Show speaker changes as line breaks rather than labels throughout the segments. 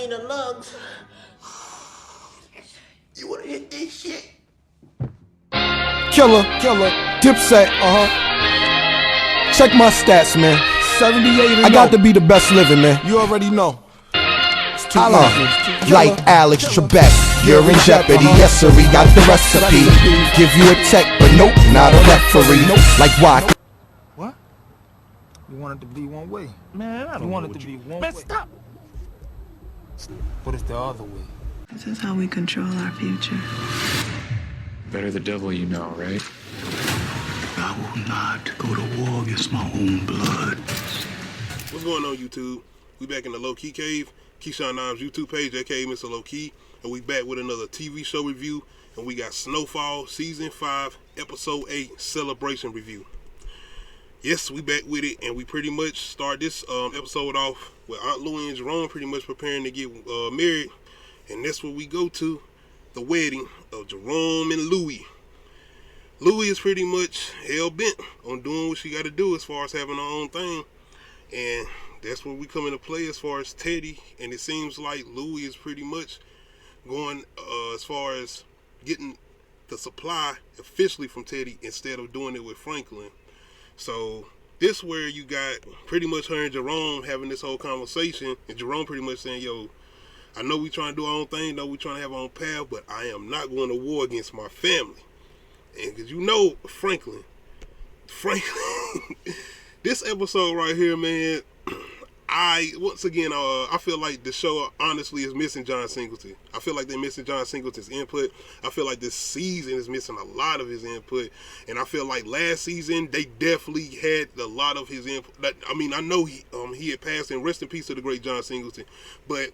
mean the lungs. You wanna hit this shit?
Killer, Dipset, Check my stats, man. 78 I got to be the best living, man. You already know. It's too easy. Like Alex Trebek, you're in jeopardy. Yes, sir, we got the recipe. Give you a tech, but nope, not a referee. Like why?
What? You want it to be one way?
Man, I don't
want it to be one way.
Man, stop.
But it's the other way.
This is how we control our future.
Better the devil you know, right?
I will not go to war against my own blood.
What's going on, YouTube? We back in the Low Key Cave, Keyshawn Nimes YouTube page, aka Mr. Low Key, and we back with another TV show review, and we got Snowfall Season 5, Episode 8 Celebration Review. Yes, we back with it, and we pretty much start this episode off with Aunt Louie and Jerome pretty much preparing to get married, and that's where we go to, the wedding of Jerome and Louie. Louie is pretty much hell-bent on doing what she got to do as far as having her own thing, and that's where we come into play as far as Teddy, and it seems like Louie is pretty much going as far as getting the supply officially from Teddy instead of doing it with Franklin. So this where you got pretty much her and Jerome having this whole conversation, and Jerome pretty much saying, yo, I know we trying to do our own thing, know we trying to have our own path, but I am not going to war against my family. And because you know Franklin, this episode right here, man, I feel like the show honestly is missing John Singleton. I feel like they're missing John Singleton's input. I feel like this season is missing a lot of his input. And I feel like last season, they definitely had a lot of his input. I mean, I know he had passed, and rest in peace to the great John Singleton. But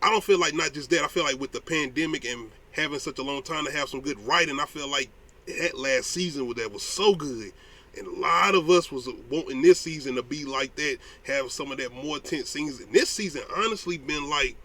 I don't feel like not just that. I feel like with the pandemic and having such a long time to have some good writing, I feel like that last season that was so good. And a lot of us was wanting this season to be like that, have some of that more tense scenes. And this season honestly been like,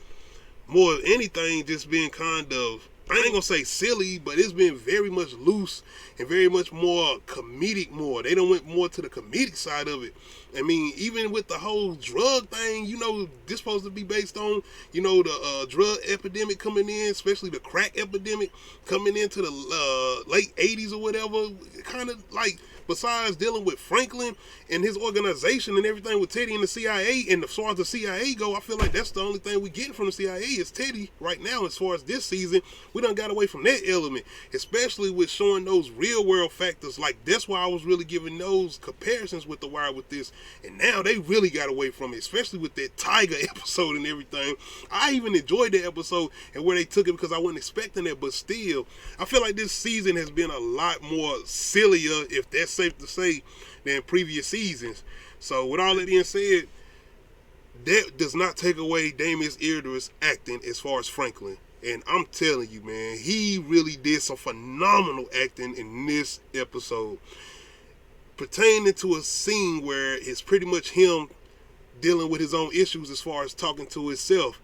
more of anything, just being kind of, I ain't gonna say silly, but it's been very much loose and very much more comedic more. They done went more to the comedic side of it. I mean, even with the whole drug thing, you know, this supposed to be based on, you know, the drug epidemic coming in, especially the crack epidemic coming into the late 80s or whatever. Kind of like, besides dealing with Franklin and his organization and everything with Teddy and the CIA, and as far as the CIA go, I feel like that's the only thing we getting from the CIA is Teddy right now. As far as this season, we done got away from that element, especially with showing those real world factors. Like, that's why I was really giving those comparisons with The Wire with this, and now they really got away from it, especially with that Tiger episode and everything. I even enjoyed that episode and where they took it because I wasn't expecting that, but still, I feel like this season has been a lot more sillier, if that's safe to say, than previous seasons. So with all that being said, that does not take away Damian Erda's acting as far as Franklin. And I'm telling you, man, he really did some phenomenal acting in this episode, pertaining to a scene where it's pretty much him dealing with his own issues as far as talking to himself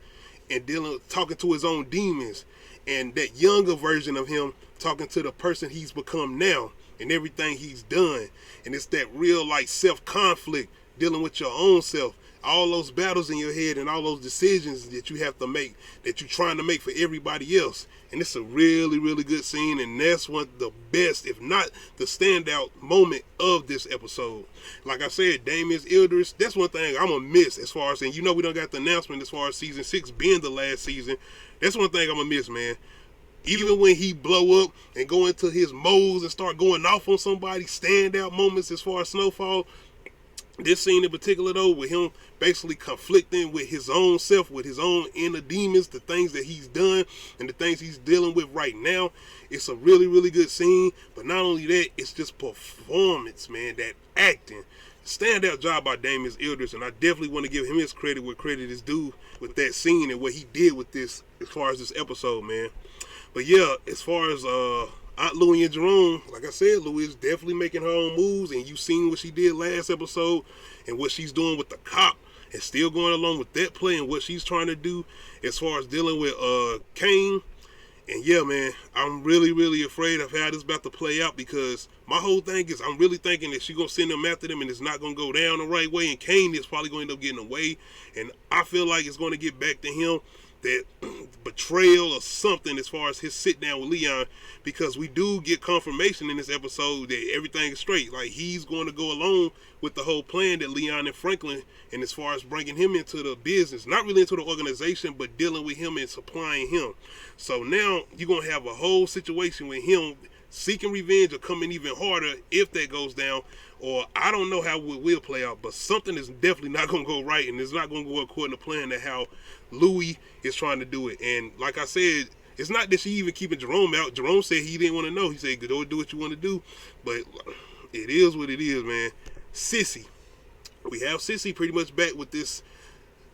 and talking to his own demons, and that younger version of him talking to the person he's become now and everything he's done. And it's that real like self-conflict, dealing with your own self, all those battles in your head and all those decisions that you have to make, that you're trying to make for everybody else. And it's a really, really good scene, and that's one of the best, if not the standout moment of this episode. Like I said, Damian Erda, that's one thing I'm gonna miss as far as, and you know we done got the announcement as far as season 6 being the last season. That's one thing I'm gonna miss, man. Even when he blow up and go into his modes and start going off on somebody, standout moments as far as Snowfall. This scene in particular, though, with him basically conflicting with his own self, with his own inner demons, the things that he's done and the things he's dealing with right now, it's a really, really good scene. But not only that, it's just performance, man, that acting. Standout job by Damian Erda, and I definitely want to give him his credit where credit is due with that scene and what he did with this as far as this episode, man. But yeah, as far as Aunt Louie and Jerome, like I said, Louie is definitely making her own moves, and you seen what she did last episode and what she's doing with the cop, and still going along with that play and what she's trying to do as far as dealing with Kane And yeah, man, I'm really, really afraid of how this about to play out because my whole thing is I'm really thinking that she's going to send them after them and it's not going to go down the right way. And Kane is probably going to end up getting away. And I feel like it's going to get back to him, that betrayal or something as far as his sit down with Leon, because we do get confirmation in this episode that everything is straight. Like, he's going to go along with the whole plan that Leon and Franklin, and as far as bringing him into the business, not really into the organization, but dealing with him and supplying him. So now you're going to have a whole situation with him seeking revenge or coming even harder if that goes down. Or I don't know how it will play out, but something is definitely not going to go right, and it's not going to go according to plan to how Louis is trying to do it. And like I said, it's not that she even keeping Jerome out. Jerome said he didn't want to know. He said, go do what you want to do. But it is what it is, man. Sissy. We have Sissy pretty much back with this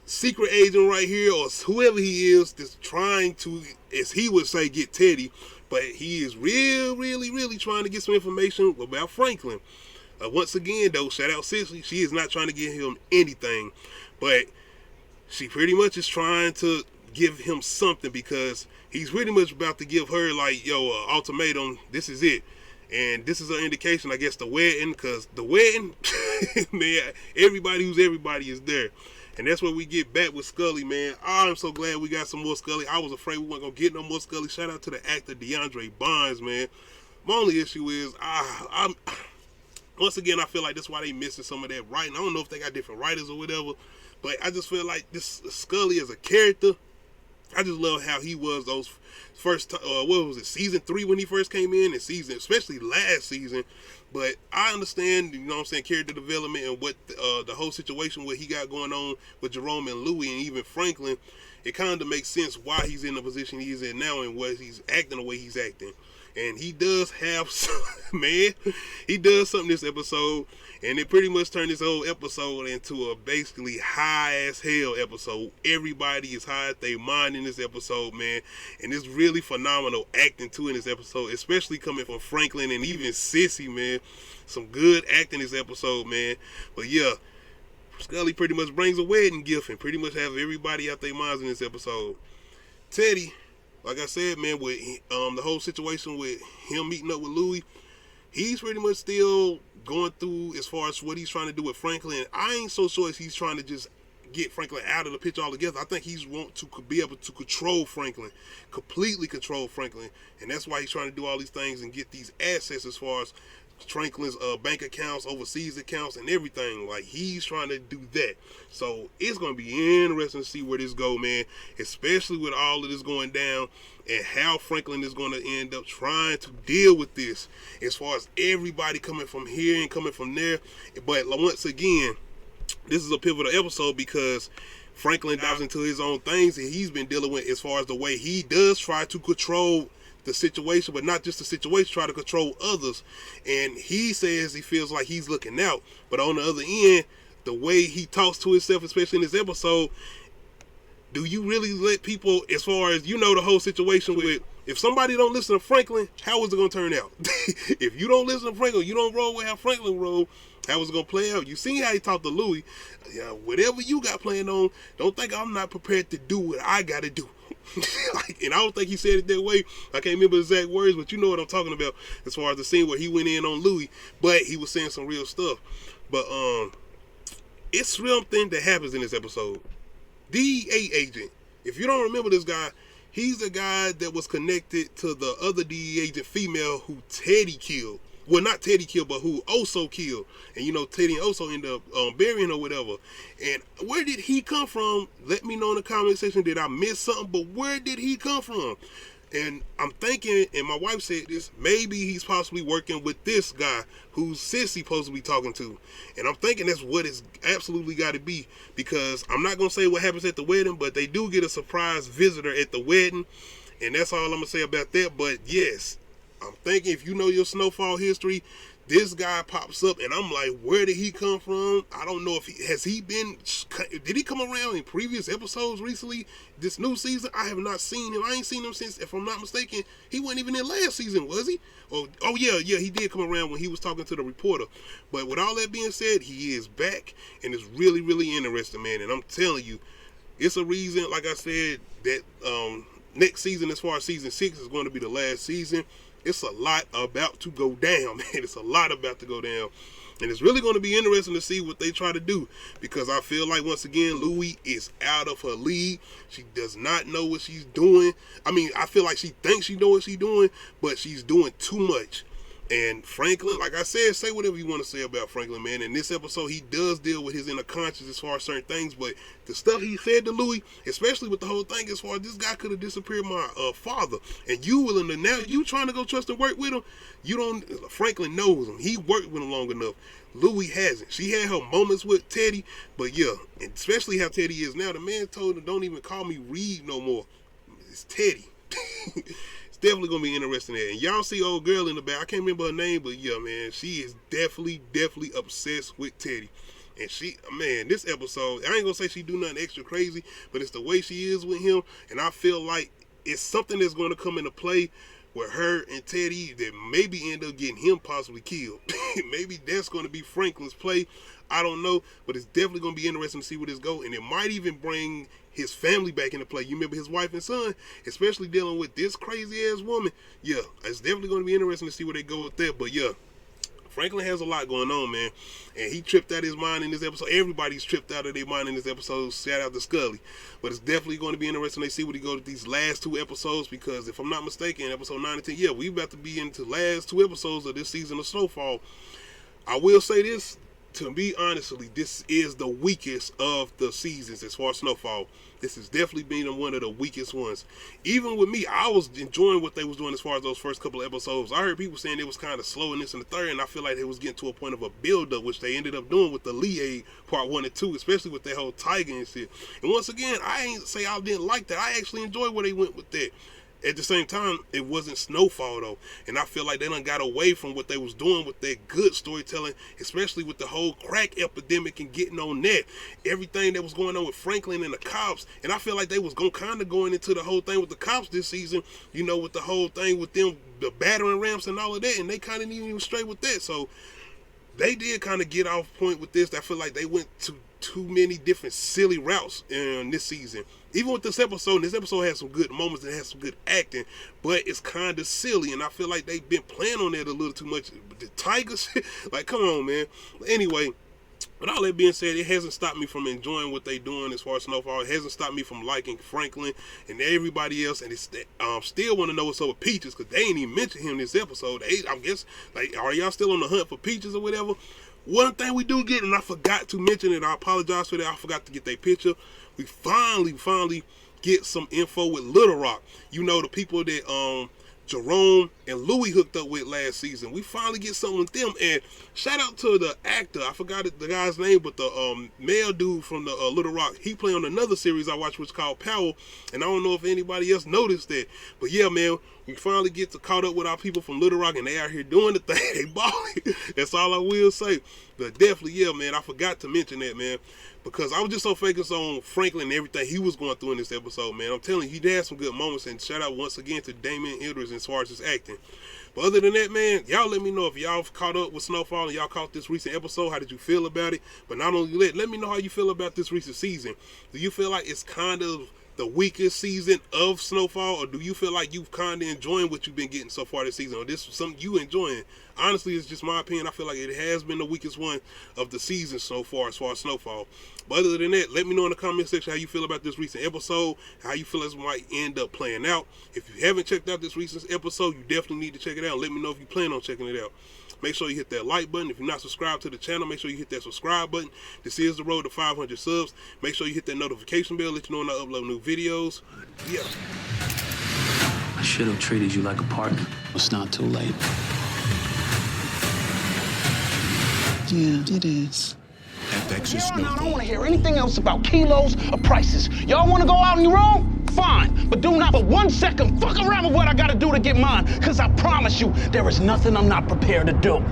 secret agent right here, or whoever he is, that's trying to, as he would say, get Teddy. But he is really trying to get some information about Franklin. Once again, though, shout out Sissy. She is not trying to give him anything. But she pretty much is trying to give him something, because he's pretty much about to give her, like, ultimatum. This is it. And this is an indication, I guess, the wedding, because the wedding, man, everybody who's everybody is there. And that's where we get back with Scully, man. I'm so glad we got some more Scully. I was afraid we weren't going to get no more Scully. Shout out to the actor DeAndre Bonds, man. My only issue is, once again, I feel like that's why they missing some of that writing. I don't know if they got different writers or whatever, but I just feel like this Scully as a character, I just love how he was those first, what was it, season 3 when he first came in, and season, especially last season. But I understand, you know what I'm saying, character development and what the whole situation what he got going on with Jerome and Louis and even Franklin. It kind of makes sense why he's in the position he's in now and what he's acting the way he's acting. And he does have some, man, he does something this episode, and it pretty much turned this whole episode into a basically high as hell episode. Everybody is high at their mind in this episode, man, and it's really phenomenal acting too in this episode, especially coming from Franklin and even Sissy, man. Some good acting this episode, man. But yeah, Scully pretty much brings a wedding gift and pretty much have everybody out their minds in this episode. Teddy, like I said, man, with the whole situation with him meeting up with Louis, he's pretty much still going through as far as what he's trying to do with Franklin. I ain't so sure if he's trying to just get Franklin out of the picture altogether. I think he's want to be able to control Franklin, completely control Franklin, and that's why he's trying to do all these things and get these assets as far as Franklin's bank accounts, overseas accounts, and everything. Like, he's trying to do that. So it's going to be interesting to see where this go, man, especially with all of this going down and how Franklin is going to end up trying to deal with this as far as everybody coming from here and coming from there. But once again, this is a pivotal episode because Franklin dives into his own things that he's been dealing with as far as the way he does try to control the situation, but not just the situation, try to control others. And he says he feels like he's looking out, but on the other end, the way he talks to himself, especially in this episode, do you really let people, as far as, you know, the whole situation with, if somebody don't listen to Franklin, how is it going to turn out? If you don't listen to Franklin, you don't roll with how Franklin roll, how is it going to play out? You seen how he talked to Louis. Yeah, whatever you got playing on, don't think I'm not prepared to do what I got to do. And I don't think he said it that way. I can't remember the exact words, but you know what I'm talking about as far as the scene where he went in on Louis, but he was saying some real stuff. But it's something that happens in this episode. DEA agent, if you don't remember this guy, he's the guy that was connected to the other DEA agent female who Teddy killed. Well, not Teddy killed, but who Oso killed. And you know, Teddy and Oso ended up burying or whatever. And where did he come from? Let me know in the comment section. Did I miss something? But where did he come from? And I'm thinking, and my wife said this, maybe he's possibly working with this guy who's Sissy supposed to be talking to. And I'm thinking that's what it's absolutely got to be, because I'm not going to say what happens at the wedding, but they do get a surprise visitor at the wedding. And that's all I'm going to say about that. But yes, I'm thinking, if you know your Snowfall history, this guy pops up, and I'm like, where did he come from? I don't know if did he come around in previous episodes recently, this new season? I have not seen him. I ain't seen him since, if I'm not mistaken, he wasn't even in last season, was he? Oh yeah, he did come around when he was talking to the reporter. But with all that being said, he is back, and it's really, really interesting, man. And I'm telling you, it's a reason, like I said, that next season, as far as season 6, is going to be the last season. It's a lot about to go down, man. It's a lot about to go down. And it's really going to be interesting to see what they try to do, because I feel like, once again, Louie is out of her league. She does not know what she's doing. I mean, I feel like she thinks she knows what she's doing, but she's doing too much. And Franklin, like I said, say whatever you want to say about Franklin, man. In this episode, he does deal with his inner conscience as far as certain things, but the stuff he said to Louie, especially with the whole thing as far as this guy could have disappeared my father, and you willing to, now you trying to go trust and work with him, you don't, Franklin knows him. He worked with him long enough. Louie hasn't. She had her moments with Teddy, but yeah, and especially how Teddy is now. The man told her, don't even call me Reed no more. It's Teddy. Definitely gonna be interesting there. And y'all see old girl in the back. I can't remember her name, but yeah, man, she is definitely obsessed with Teddy. And she, man, this episode, I ain't gonna say she do nothing extra crazy, but it's the way she is with him. And I feel like it's something that's gonna come into play with her and Teddy that maybe end up getting him possibly killed. Maybe that's gonna be Franklin's play. I don't know, but it's definitely gonna be interesting to see where this go. And it might even bring his family back into play. You remember his wife and son, especially dealing with this crazy ass woman. Yeah, it's definitely going to be interesting to see where they go with that. But yeah, Franklin has a lot going on, man, and he tripped out his mind in this episode. Everybody's tripped out of their mind in this episode. Shout out to Scully. But it's definitely going to be interesting to see what he goes with these last 2 episodes, because if I'm not mistaken, episode 9 and 10, yeah, we about to be into the last 2 episodes of this season of Snowfall. I will say this. To be honestly, this is the weakest of the seasons as far as Snowfall. This has definitely been one of the weakest ones. Even with me, I was enjoying what they was doing as far as those first couple of episodes. I heard people saying it was kind of slow in this and the third, and I feel like it was getting to a point of a build-up, which they ended up doing with the Liaid part 1 and 2, especially with that whole tiger and shit. And once again, I ain't say I didn't like that. I actually enjoyed where they went with that. At the same time, it wasn't Snowfall though, and I feel like they done got away from what they was doing with their good storytelling, especially with the whole crack epidemic and getting on that, everything that was going on with Franklin and the cops. And I feel like they was kind of going into the whole thing with the cops this season, you know, with the whole thing with them, the battering rams and all of that, and they kind of didn't even straight with that. So they did kind of get off point with this. I feel like they went to too many different silly routes in this season. Even with this episode has some good moments and has some good acting, but it's kind of silly, and I feel like they've been playing on that a little too much. The Tigers, like, come on, man. Anyway, with all that being said, it hasn't stopped me from enjoying what they're doing as far as Snowfall. It hasn't stopped me from liking Franklin and everybody else, and it's still want to know what's up with Peaches, because they ain't even mentioned him this episode. I guess, like, are y'all still on the hunt for Peaches or whatever? One thing we do get, and I forgot to mention it, I apologize for that, I forgot to get their picture. We finally get some info with Little Rock. You know, the people that Jerome and Louie hooked up with last season. We finally get something with them. And shout out to the actor, I forgot the guy's name, but the male dude from the Little Rock. He played on another series I watched, which is called Power. And I don't know if anybody else noticed that. But yeah, man, we finally get to caught up with our people from Little Rock, and they out here doing the thing. They balling. That's all I will say. But definitely, yeah, man, I forgot to mention that, man, because I was just so focused on Franklin and everything he was going through in this episode, man. I'm telling you, he had some good moments, and shout out once again to Damien Idris as far as his acting. But other than that, man, y'all let me know if y'all caught up with Snowfall and y'all caught this recent episode. How did you feel about it? But not only that, let me know how you feel about this recent season. Do you feel like it's kind of the weakest season of Snowfall, or do you feel like you've kind of enjoying what you've been getting so far this season, or this is something you enjoying? Honestly, it's just my opinion. I feel like it has been the weakest one of the season so far as Snowfall. But other than that, let me know in the comment section how you feel about this recent episode, how you feel this might end up playing out. If you haven't checked out this recent episode, you definitely need to check it out. Let me know if you plan on checking it out. Make sure you hit that like button. If you're not subscribed to the channel, make sure you hit that subscribe button. This is the road to 500 subs. Make sure you hit that notification bell, let you know when I upload new videos. Yeah.
I should have treated you like a partner. It's not too late.
Yeah, it is.
FX is
I don't
Snowfall.
want to hear anything else about kilos or prices. Y'all want to go out on your own? Fine. But do not for 1 second fuck around with what I got to do to get mine. Because I promise you, there is nothing I'm not prepared to do.